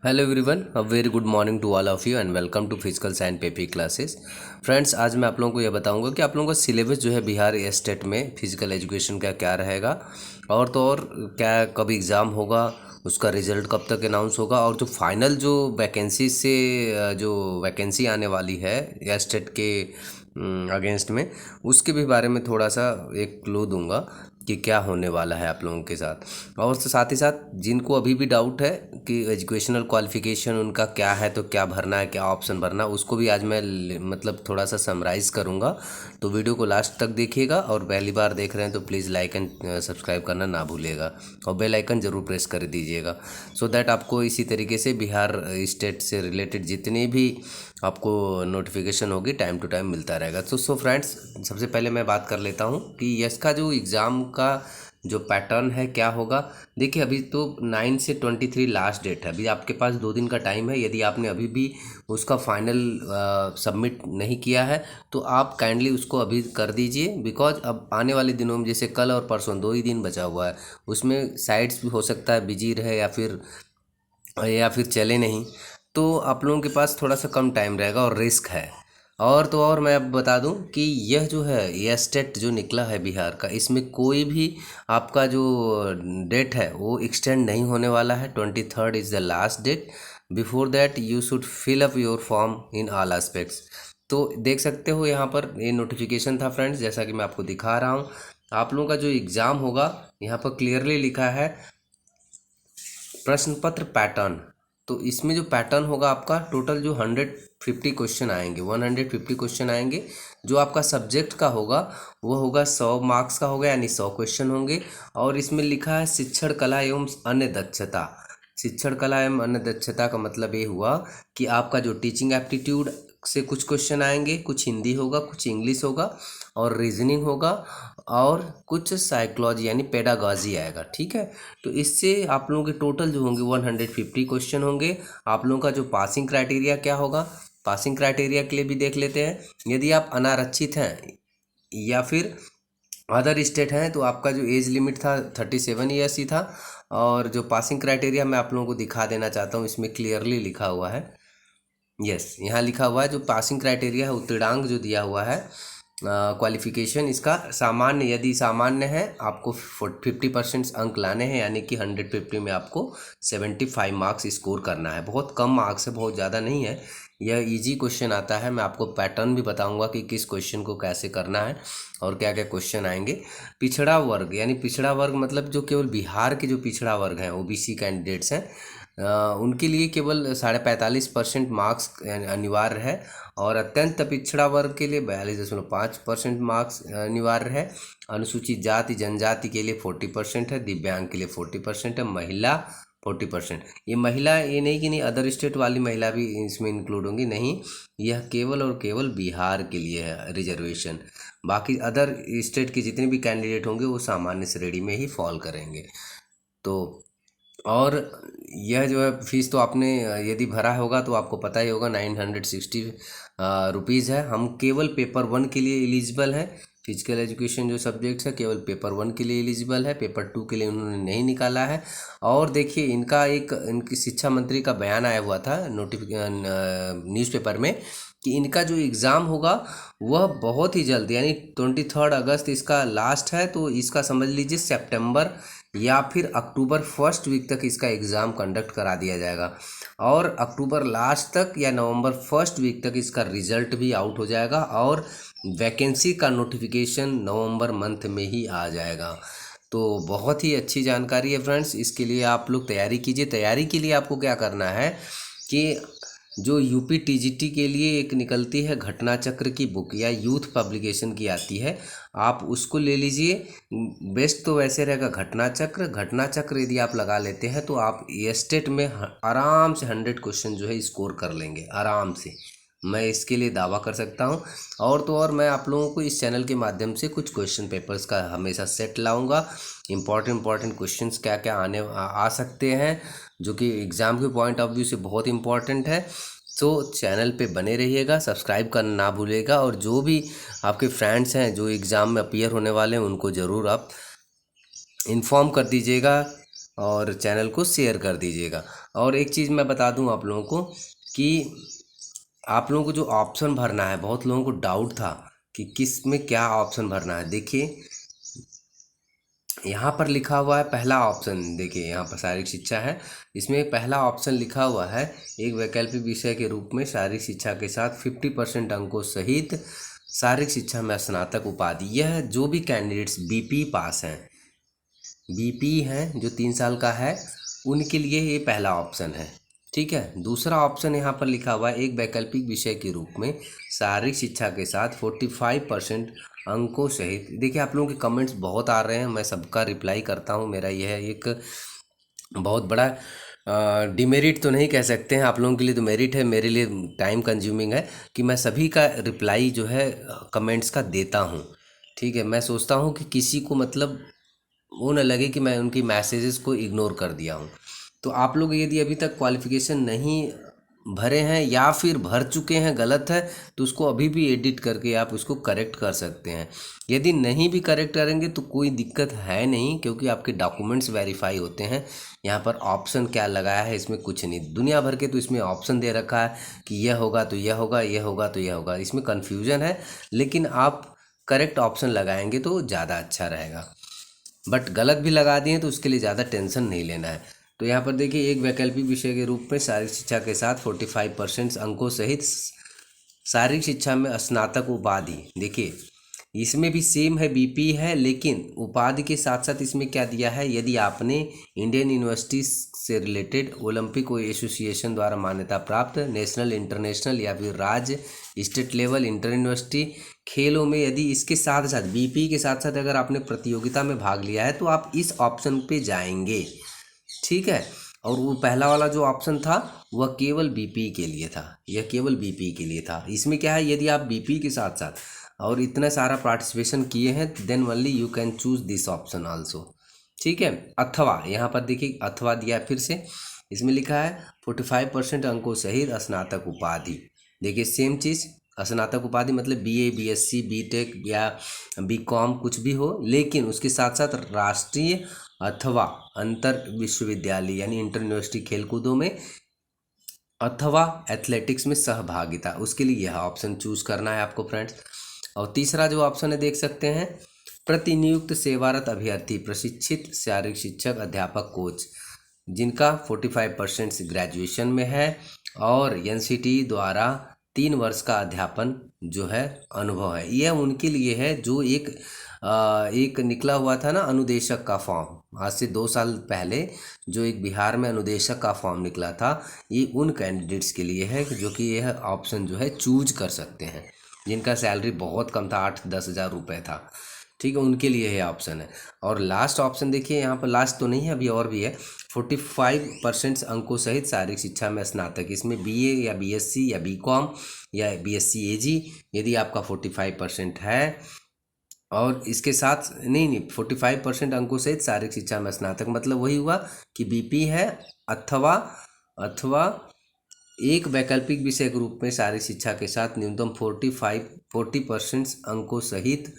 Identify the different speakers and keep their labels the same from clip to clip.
Speaker 1: Hello everyone, a very good morning to all of you and welcome to physical science peppy classes. Friends, आज मैं आप लोगों को यह बताऊंगा कि आप लोगों का सिलेबस जो है बिहार स्टेट में फिजिकल एजुकेशन का क्या रहेगा और तो और क्या कब एग्ज़ाम होगा, उसका रिजल्ट कब तक अनाउंस होगा और जो फाइनल जो वैकेंसी से जो वैकेंसी आने वाली है स्टेट के अगेंस्ट में, उसके भी बारे में थोड़ा सा एक क्लू दूंगा कि क्या होने वाला है आप लोगों के साथ। और तो साथ ही साथ जिनको अभी भी डाउट है कि एजुकेशनल क्वालिफिकेशन उनका क्या है, तो क्या भरना है, क्या ऑप्शन भरना है, उसको भी आज मैं मतलब थोड़ा सा समराइज़ करूँगा। तो वीडियो को लास्ट तक देखिएगा और पहली बार देख रहे हैं तो प्लीज़ लाइक एंड सब्सक्राइब करना ना भूलिएगा और बेल आइकन ज़रूर प्रेस कर दीजिएगा, सो दैट आपको इसी तरीके से बिहार स्टेट से रिलेटेड जितनी भी आपको नोटिफिकेशन होगी टाइम टू टाइम मिलता रहेगा। तो सो फ्रेंड्स, सबसे पहले मैं बात कर लेता हूँ कि यस का जो एग्ज़ाम का जो पैटर्न है क्या होगा। देखिए, अभी तो 9 से 23 लास्ट डेट है, अभी आपके पास 2 दिन का टाइम है। यदि आपने अभी भी उसका फाइनल सबमिट नहीं किया है तो आप काइंडली उसको अभी कर दीजिए, बिकॉज अब आने वाले दिनों में जैसे कल और परसों 2 ही दिन बचा हुआ है, उसमें साइट्स भी हो सकता है बिजी रहे या फिर चले नहीं, तो आप लोगों के पास थोड़ा सा कम टाइम रहेगा और रिस्क है। और तो और मैं अब बता दूं कि यह जो है यह स्टेट जो निकला है बिहार का, इसमें कोई भी आपका जो डेट है वो एक्सटेंड नहीं होने वाला है। 23 is the last date. Before that you should fill up your form in all aspects. तो देख सकते हो यहाँ पर ये नोटिफिकेशन था फ्रेंड्स, जैसा कि मैं आपको दिखा रहा हूँ। आप लोगों का जो एग्ज़ाम होगा यहाँ पर क्लियरली लिखा है प्रश्न पत्र पैटर्न। तो इसमें जो पैटर्न होगा आपका टोटल जो 150 क्वेश्चन आएंगे, 150 क्वेश्चन आएंगे। जो आपका सब्जेक्ट का होगा वो होगा 100 मार्क्स का होगा, यानी 100 क्वेश्चन होंगे। और इसमें लिखा है शिक्षण कला एवं अन्य दक्षता। शिक्षण कला एवं अन्य दक्षता का मतलब ये हुआ कि आपका जो टीचिंग एप्टीट्यूड से कुछ क्वेश्चन आएंगे, कुछ हिंदी होगा, कुछ इंग्लिश होगा और रीजनिंग होगा और कुछ साइकोलॉजी यानी पेडागॉजी आएगा। ठीक है, तो इससे आप लोगों के टोटल जो होंगे 150 क्वेश्चन होंगे। आप लोगों का जो पासिंग क्राइटेरिया क्या होगा, पासिंग क्राइटेरिया के लिए भी देख लेते हैं। यदि आप अनारक्षित हैं या फिर अदर स्टेट हैं तो आपका जो एज लिमिट था 37 ईयर्स ही था। और जो पासिंग क्राइटेरिया मैं आप लोगों को दिखा देना चाहता हूँ, इसमें क्लियरली लिखा हुआ है। यस, यहाँ लिखा हुआ है जो पासिंग क्राइटेरिया है, उत्तीर्णांक जो दिया हुआ है क्वालिफिकेशन इसका सामान्य, यदि सामान्य है आपको 50% अंक लाने हैं, यानी कि 150 में आपको 75 मार्क्स स्कोर करना है। बहुत कम मार्क्स है, बहुत ज़्यादा नहीं है। यह इजी क्वेश्चन आता है। मैं आपको पैटर्न भी बताऊंगा कि किस क्वेश्चन को कैसे करना है और क्या क्या क्वेश्चन आएंगे। पिछड़ा वर्ग, यानी पिछड़ा वर्ग मतलब जो केवल बिहार के जो पिछड़ा वर्ग हैं, ओबीसी कैंडिडेट्स हैं, उनके लिए केवल 45.5% मार्क्स अनिवार्य है। और अत्यंत पिछड़ा वर्ग के लिए 42.5% मार्क्स अनिवार्य है। अनुसूचित जाति जनजाति के लिए 40% है, दिव्यांग के लिए 40% है, महिला 40%। ये महिला, ये नहीं कि नहीं अदर स्टेट वाली महिला भी इसमें इंक्लूड होंगी, नहीं, यह केवल और केवल बिहार के लिए है रिजर्वेशन। बाकी अदर स्टेट के जितने भी कैंडिडेट होंगे वो सामान्य श्रेणी में ही फॉल करेंगे। तो और यह जो है फीस तो आपने यदि भरा होगा तो आपको पता ही होगा, 960 रुपीज़ है। हम केवल पेपर 1 के लिए एलिजिबल हैं। फिजिकल एजुकेशन जो सब्जेक्ट्स है केवल पेपर 1 के लिए एलिजिबल है, पेपर 2 के लिए उन्होंने नहीं निकाला है। और देखिए, इनकी शिक्षा मंत्री का बयान आया हुआ था न्यूज़पेपर में कि इनका जो एग्ज़ाम होगा वह बहुत ही जल्द, यानी 23 अगस्त इसका लास्ट है, तो इसका समझ लीजिए सितंबर या फिर अक्टूबर फर्स्ट वीक तक इसका एग्ज़ाम कंडक्ट करा दिया जाएगा। और अक्टूबर लास्ट तक या नवंबर फर्स्ट वीक तक इसका रिजल्ट भी आउट हो जाएगा और वैकेंसी का नोटिफिकेशन नवंबर मंथ में ही आ जाएगा। तो बहुत ही अच्छी जानकारी है फ्रेंड्स, इसके लिए आप लोग तैयारी कीजिए। तैयारी के लिए आपको क्या करना है कि जो यूपी टीजीटी के लिए एक निकलती है घटना चक्र की बुक या यूथ पब्लिकेशन की आती है, आप उसको ले लीजिए। बेस्ट तो वैसे रहेगा घटना चक्र। घटना चक्र यदि आप लगा लेते हैं तो आप स्टेट में आराम से 100 क्वेश्चन जो है स्कोर कर लेंगे आराम से, मैं इसके लिए दावा कर सकता हूं। और तो और मैं आप लोगों को इस चैनल के माध्यम से कुछ क्वेश्चन पेपर्स का हमेशा सेट लाऊंगा। इंपॉर्टेंट क्वेश्चंस क्या क्या आ सकते हैं जो कि एग्ज़ाम के पॉइंट ऑफ व्यू से बहुत इंपॉर्टेंट है। तो चैनल पे बने रहिएगा, सब्सक्राइब करना ना भूलिएगा। और जो भी आपके फ्रेंड्स हैं जो एग्ज़ाम में अपीयर होने वाले हैं उनको ज़रूर आप इन्फॉर्म कर दीजिएगा और चैनल को शेयर कर दीजिएगा। और एक चीज़ मैं बता दूं आप लोगों को कि आप लोगों को जो ऑप्शन भरना है, बहुत लोगों को डाउट था कि किस में क्या ऑप्शन भरना है। देखिए यहाँ पर लिखा हुआ है पहला ऑप्शन, देखिए यहाँ पर शारीरिक शिक्षा है, इसमें पहला ऑप्शन लिखा हुआ है एक वैकल्पिक विषय के रूप में शारीरिक शिक्षा के साथ 50% अंकों सहित शारीरिक शिक्षा में स्नातक उपाधि। यह जो भी कैंडिडेट्स बीपी पास हैं, बीपी हैं जो 3 साल का है, उनके लिए ये पहला ऑप्शन है। ठीक है, दूसरा ऑप्शन यहाँ पर लिखा हुआ है एक वैकल्पिक विषय के रूप में शारीरिक शिक्षा के साथ 45% अंकों सहित। देखिए आप लोगों के कमेंट्स बहुत आ रहे हैं, मैं सबका रिप्लाई करता हूँ। मेरा यह एक बहुत बड़ा डिमेरिट तो नहीं कह सकते हैं, आप लोगों के लिए तो मेरिट है, मेरे लिए टाइम कंज्यूमिंग है कि मैं सभी का रिप्लाई जो है कमेंट्स का देता हूँ। ठीक है, मैं सोचता हूँ कि किसी को मतलब वो न लगे कि मैं उनकी मैसेजेस को इग्नोर कर दिया हूँ। तो आप लोग यदि अभी तक क्वालिफ़िकेशन नहीं भरे हैं या फिर भर चुके हैं गलत है, तो उसको अभी भी एडिट करके आप उसको करेक्ट कर सकते हैं। यदि नहीं भी करेक्ट करेंगे तो कोई दिक्कत है नहीं, क्योंकि आपके डॉक्यूमेंट्स वेरीफाई होते हैं। यहाँ पर ऑप्शन क्या लगाया है, इसमें कुछ नहीं, दुनिया भर के तो इसमें ऑप्शन दे रखा है कि यह होगा तो यह होगा, यह होगा तो यह होगा, इसमें कन्फ्यूज़न है। लेकिन आप करेक्ट ऑप्शन लगाएंगे तो ज़्यादा अच्छा रहेगा। बट गलत भी लगा दिए तो उसके लिए ज़्यादा टेंशन नहीं लेना है। तो यहाँ पर देखिए एक वैकल्पिक विषय के रूप में शारीरिक शिक्षा के साथ 45% अंकों सहित शारीरिक शिक्षा में स्नातक उपाधि। देखिए इसमें भी सेम है, बीपी है, लेकिन उपाधि के साथ साथ इसमें क्या दिया है, यदि आपने इंडियन यूनिवर्सिटी से रिलेटेड ओलंपिक एसोसिएशन द्वारा मान्यता प्राप्त नेशनल, इंटरनेशनल या फिर राज्य, स्टेट लेवल, इंटर यूनिवर्सिटी खेलों में यदि इसके साथ साथ बीपी के साथ साथ अगर आपने प्रतियोगिता में भाग लिया है तो आप इस ऑप्शन पे जाएंगे। ठीक है, और वो पहला वाला जो ऑप्शन था वह केवल बीपी के लिए था, यह केवल बीपी के लिए था। इसमें क्या है, यदि आप बीपी के साथ साथ और इतना सारा पार्टिसिपेशन किए हैं then only you can choose this option also. ठीक है, अथवा यहाँ पर देखिए अथवा दिया है फिर से, इसमें लिखा है 45% अंकों सहित स्नातक उपाधि। देखिए सेम चीज़, स्नातक उपाधि मतलब बीए, बीएससी, बीटेक या बीकॉम कुछ भी हो, लेकिन उसके साथ साथ राष्ट्रीय अथवा अंतर विश्वविद्यालय यानी इंटर यूनिवर्सिटी खेलकूदों में अथवा एथलेटिक्स में सहभागिता, उसके लिए यह ऑप्शन चूज करना है आपको फ्रेंड्स। और तीसरा जो ऑप्शन है देख सकते हैं, प्रतिनियुक्त सेवारत अभ्यर्थी प्रशिक्षित शारीरिक शिक्षक अध्यापक कोच जिनका 45% ग्रेजुएशन में है और एनसीटी द्वारा 3 वर्ष का अध्यापन जो है अनुभव है। यह उनके लिए है जो एक निकला हुआ था ना अनुदेशक का फॉर्म, आज से 2 साल पहले जो एक बिहार में अनुदेशक का फॉर्म निकला था, ये उन कैंडिडेट्स के लिए है जो कि यह ऑप्शन जो है चूज कर सकते हैं, जिनका सैलरी बहुत कम था, 8-10 हज़ार रुपये था। ठीक है, उनके लिए यह ऑप्शन है। और लास्ट ऑप्शन देखिए, यहाँ पर लास्ट तो नहीं है, अभी और भी है, 45% अंकों सहित शारीरिक शिक्षा में स्नातक। इसमें बीए या बीएससी या बीकॉम या बीएससी एजी यदि आपका 45% है और इसके साथ नहीं 45% अंकों सहित शारीरिक शिक्षा में स्नातक, मतलब वही हुआ कि बीपी है अथवा अथवा एक वैकल्पिक विषय के रूप में शारीरिक शिक्षा के साथ न्यूनतम 40% अंकों सहित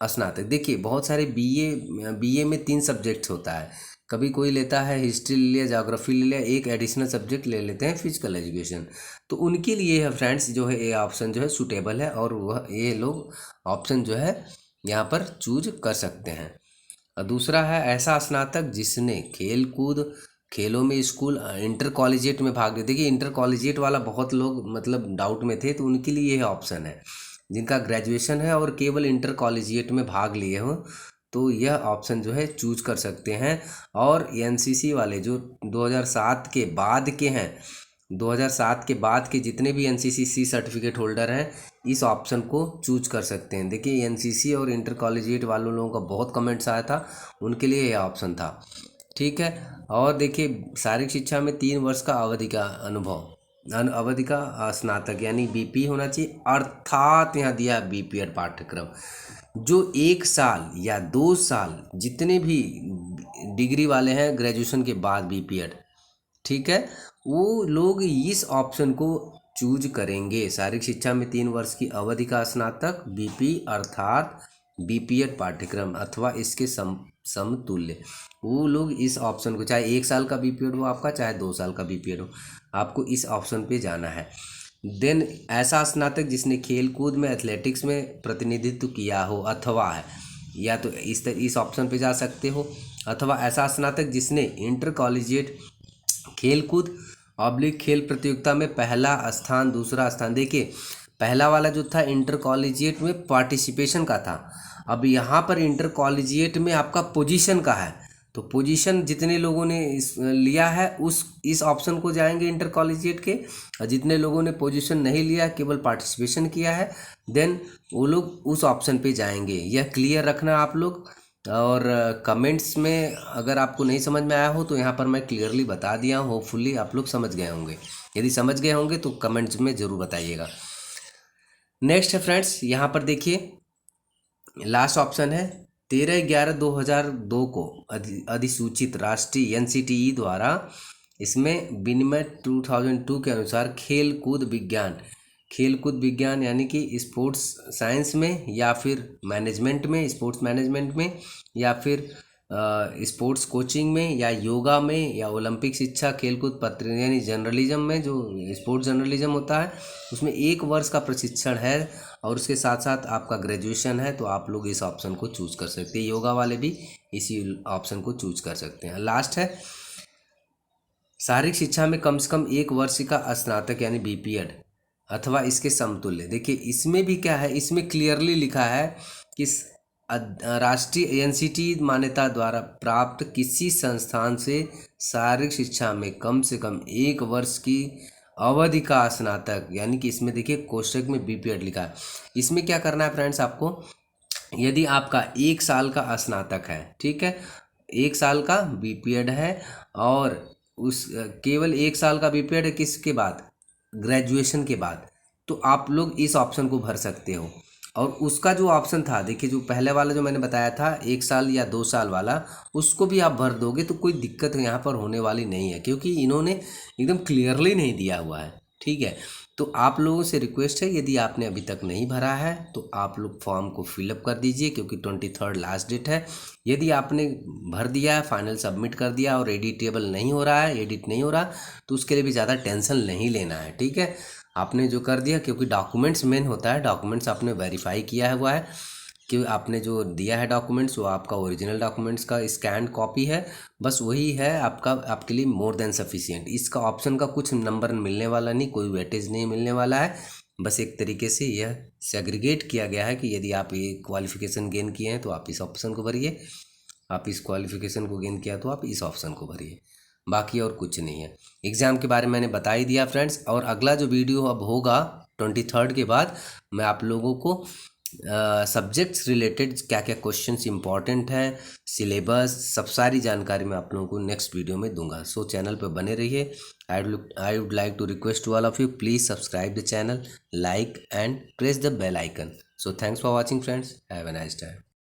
Speaker 1: स्नातक। देखिए बहुत सारे बीए में 3 सब्जेक्ट्स होता है, कभी कोई लेता है हिस्ट्री ले लिया, ज्योग्राफी ले लिया, एक एडिशनल सब्जेक्ट ले लेते हैं फिजिकल एजुकेशन, तो उनके लिए है फ्रेंड्स जो है ये ऑप्शन जो है सूटेबल है और वह ये लोग ऑप्शन जो है यहाँ पर चूज कर सकते हैं। और दूसरा है ऐसा स्नातक जिसने खेल कूद खेलों में स्कूल इंटर कॉलेजिएट में भाग लिया। देखिए इंटर कॉलेजिएट वाला बहुत लोग मतलब डाउट में थे, तो उनके लिए यह ऑप्शन है जिनका ग्रेजुएशन है और केवल इंटर कॉलेजिएट में भाग लिए हो, तो यह ऑप्शन जो है चूज कर सकते हैं। और एनसीसी वाले जो 2007 के बाद के हैं, 2007 के बाद के जितने भी एनसीसी सर्टिफिकेट होल्डर हैं इस ऑप्शन को चूज कर सकते हैं। देखिए एनसीसी और इंटर कॉलेजिएट वालों लोगों का बहुत कमेंट्स आया था, उनके लिए यह ऑप्शन था। ठीक है, और देखिए शारीरिक शिक्षा में 3 वर्ष का अवधि का अनुभव, अवधि का स्नातक यानी बीपी होना चाहिए, अर्थात यहाँ दिया बीपीएड पाठ्यक्रम, जो 1 साल या 2 साल जितने भी डिग्री वाले हैं ग्रेजुएशन के बाद बीपीएड, ठीक है, वो लोग इस ऑप्शन को चूज करेंगे। शारीरिक शिक्षा में 3 वर्ष की अवधि का स्नातक बीपी अर्थात बीपीएड पाठ्यक्रम अथवा इसके समतुल्य, वो लोग इस ऑप्शन को, चाहे 1 साल का बीपीएड हो आपका, चाहे 2 साल का बीपीएड हो, आपको इस ऑप्शन पे जाना है। देन ऐसा स्नातक जिसने खेल कूद में, एथलेटिक्स में प्रतिनिधित्व किया हो, अथवा है, या तो इस ऑप्शन पे जा सकते हो, अथवा ऐसा स्नातक जिसने इंटर कॉलेजिएट खेल कूद ऑब्लिक खेल प्रतियोगिता में पहला स्थान, दूसरा स्थान। देखिए पहला वाला जो था इंटर कॉलेजिएट में पार्टिसिपेशन का था, अब यहाँ पर इंटर कॉलेजिएट में आपका पोजीशन का है, तो पोजीशन जितने लोगों ने लिया है उस इस ऑप्शन को जाएंगे इंटर कॉलेजिएट के, और जितने लोगों ने पोजीशन नहीं लिया, केवल पार्टिसिपेशन किया है, देन वो लोग उस ऑप्शन पे जाएंगे। यह क्लियर रखना आप लोग। और कमेंट्स में अगर आपको नहीं समझ में आया हो तो यहाँ पर मैं क्लियरली बता दिया हूँ, होपफुली आप लोग समझ गए होंगे। यदि समझ गए होंगे तो कमेंट्स में ज़रूर बताइएगा। नेक्स्ट है फ्रेंड्स, यहाँ पर देखिए लास्ट ऑप्शन है 13/11/2002 को अधिसूचित राष्ट्रीय एनसीटीई द्वारा, इसमें विनिमय 2002 के अनुसार खेल कूद विज्ञान यानी कि स्पोर्ट्स साइंस में, या फिर मैनेजमेंट में, स्पोर्ट्स मैनेजमेंट में, या फिर स्पोर्ट्स कोचिंग में, या योगा में, या ओलंपिक शिक्षा, खेलकूद पत्र यानी जर्नलिज्म में, जो स्पोर्ट्स जर्नलिज्म होता है उसमें 1 वर्ष का प्रशिक्षण है, और उसके साथ साथ आपका ग्रेजुएशन है, तो आप लोग इस ऑप्शन को चूज कर सकते हैं। योगा वाले भी इसी ऑप्शन को चूज कर सकते हैं। लास्ट है शारीरिक शिक्षा में कम से कम 1 वर्ष का स्नातक यानी बीपीएड अथवा इसके समतुल्य। देखिए इसमें भी क्या है, इसमें क्लियरली लिखा है कि राष्ट्रीय एनसीटी मान्यता द्वारा प्राप्त किसी संस्थान से शारीरिक शिक्षा में कम से कम 1 वर्ष की अवधि का स्नातक, यानी कि इसमें देखिए कोष्टक में बीपीएड लिखा है। इसमें क्या करना है फ्रेंड्स आपको, यदि आपका 1 साल का स्नातक है, ठीक है, 1 साल का बीपीएड है, और उस केवल 1 साल का बीपीएड है किसके बाद, ग्रेजुएशन के बाद, तो आप लोग इस ऑप्शन को भर सकते हो। और उसका जो ऑप्शन था, देखिए जो पहले वाला जो मैंने बताया था 1 साल या 2 साल वाला, उसको भी आप भर दोगे तो कोई दिक्कत यहाँ पर होने वाली नहीं है, क्योंकि इन्होंने एकदम क्लियरली नहीं दिया हुआ है, ठीक है। तो आप लोगों से रिक्वेस्ट है, यदि आपने अभी तक नहीं भरा है तो आप लोग फॉर्म को फिलअप कर दीजिए, क्योंकि 23 लास्ट डेट है। यदि आपने भर दिया है, फाइनल सबमिट कर दिया और एडिटेबल नहीं हो रहा है, एडिट नहीं हो रहा, तो उसके लिए भी ज़्यादा टेंशन नहीं लेना है, ठीक है। आपने जो कर दिया, क्योंकि डॉक्यूमेंट्स मेन होता है, डॉक्यूमेंट्स आपने वेरीफाई किया हुआ है कि आपने जो दिया है डॉक्यूमेंट्स वो आपका ओरिजिनल डॉक्यूमेंट्स का स्कैन कॉपी है, बस वही है आपका, आपके लिए मोर देन सफिशिएंट। इसका ऑप्शन का कुछ नंबर मिलने वाला नहीं, कोई वेटेज नहीं मिलने वाला है, बस एक तरीके से यह सेग्रीगेट किया गया है कि यदि आप ये क्वालिफिकेशन गेन किए हैं तो आप इस ऑप्शन को भरिए, आप इस क्वालिफिकेशन को गेन किया तो आप इस ऑप्शन को भरिए, बाकी और कुछ नहीं है। एग्ज़ाम के बारे में मैंने बता ही दिया फ्रेंड्स। और अगला जो वीडियो अब होगा 23 के बाद, मैं आप लोगों को सब्जेक्ट्स रिलेटेड क्या क्या क्वेश्चंस इंपॉर्टेंट हैं, सिलेबस, सब सारी जानकारी मैं आप लोगों को नेक्स्ट वीडियो में दूंगा। सो चैनल पर बने रहिए। I would like to request to all of you, please subscribe the channel, like and press the bell icon. So thanks for watching friends, have a nice time.